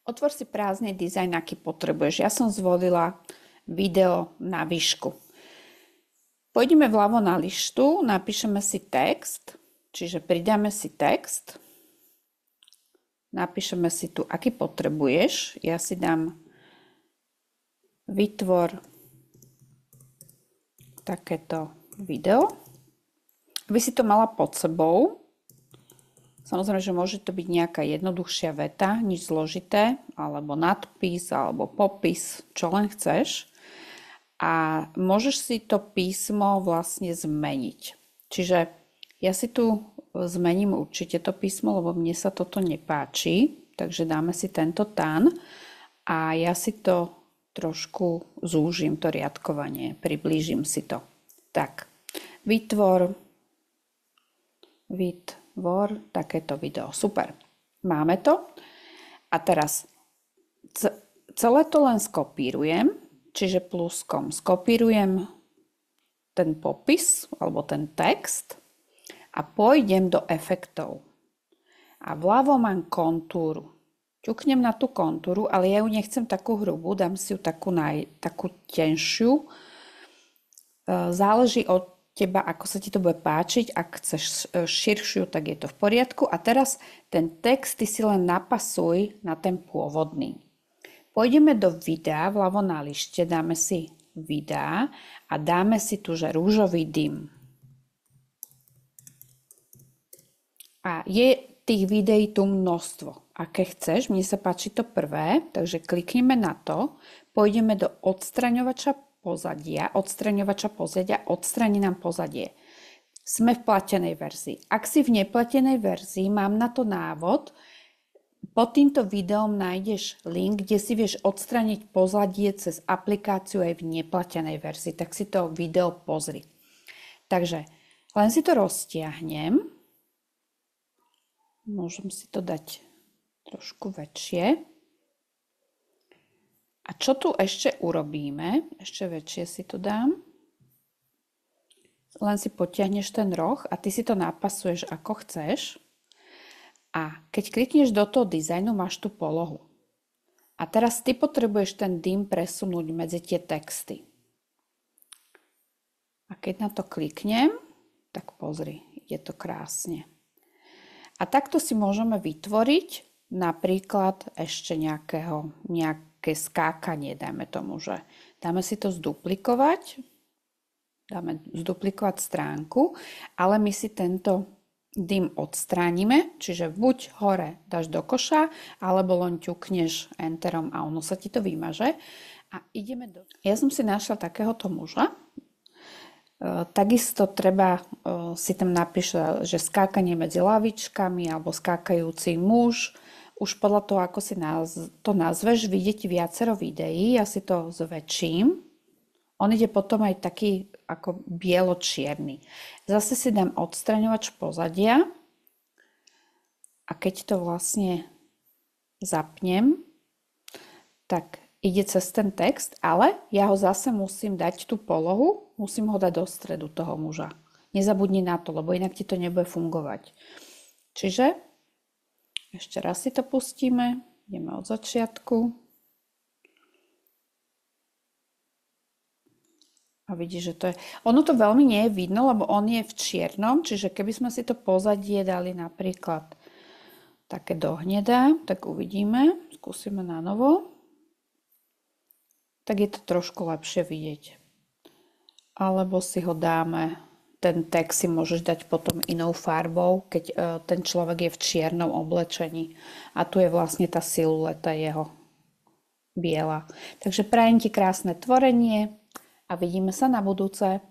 Otvor si prázdny dizajn, aký potrebuješ. Ja som zvolila video na výšku. Pôjdeme vľavo na lištu, napíšeme si text, čiže pridáme si text. Napíšeme si tu, aký potrebuješ. Ja si dám vytvor takéto video. Aby si to mala pod sebou. Samozrejme, že môže to byť nejaká jednoduchšia veta, nič zložité, alebo nadpis, alebo popis, čo len chceš. A môžeš si to písmo vlastne zmeniť. Čiže ja si tu zmením určite to písmo, lebo mne sa toto nepáči. Takže dáme si tento tán a ja si to trošku zúžim, to riadkovanie, priblížim si to. Tak, vytvor takéto video. Super. Máme to. A teraz celé to len skopírujem, čiže pluskom skopírujem ten popis alebo ten text a pôjdem do efektov. A vľavo mám kontúru. Ťuknem na tú kontúru, ale ja ju nechcem takú hrubú, dám si ju takú tenšiu. Záleží od teba, ako sa ti to bude páčiť. Ak chceš širšiu, tak je to v poriadku. A teraz ten text ty si len napasuj na ten pôvodný. Pôjdeme do videa, vľavo na lište, dáme si videa a dáme si tu, že rúžový dym. A je tých videí tu množstvo. Aké chceš, mne sa páči to prvé, takže klikneme na to, pôjdeme do odstraňovača pozadia, odstraní nám pozadie. Sme v platenej verzii. Ak si v neplatenej verzii, mám na to návod. Pod týmto videom nájdeš link, kde si vieš odstraniť pozadie cez aplikáciu aj v neplatenej verzii. Tak si to video pozri. Takže len si to roztiahnem. Môžem si to dať trošku väčšie. A čo tu ešte urobíme? Ešte väčšie si to dám. Len si potiahneš ten roh a ty si to napasuješ ako chceš. A keď klikneš do toho dizajnu, máš tú polohu. A teraz ty potrebuješ ten dym presunúť medzi tie texty. A keď na to kliknem, tak pozri, je to krásne. A takto si môžeme vytvoriť napríklad ešte nejaké skákanie, dajme tomu, že dáme si to zduplikovať, dáme zduplikovať stránku, ale my si tento dym odstránime, čiže buď hore dáš do koša, alebo len ťukneš enterom a ono sa ti to vymaže. A ideme do... Ja som si našla takéhoto muža. Takisto treba si tam napísať, že skákanie medzi lavičkami alebo skákajúci muž. Už podľa toho, ako si to nazveš, vyjde ti viacero videí. Ja si to zväčším. On ide potom aj taký ako bielo-čierny. Zase si dám odstraňovač pozadia a keď to vlastne zapnem, tak ide cez ten text, ale ja ho zase musím dať tú polohu, musím ho dať do stredu toho muža. Nezabudni na to, lebo inak ti to nebude fungovať. Čiže ešte raz si to pustíme, ideme od začiatku. A vidíš, že to je... Ono to veľmi nie je vidno, lebo on je v čiernom, čiže keby sme si to pozadie dali napríklad také do hnedá, tak uvidíme, skúsime na novo. Tak je to trošku lepšie vidieť. Alebo si ho dáme, ten text si môžeš dať potom inou farbou, keď ten človek je v čiernom oblečení. A tu je vlastne tá silueta jeho biela. Takže prajem ti krásne tvorenie a vidíme sa na budúce.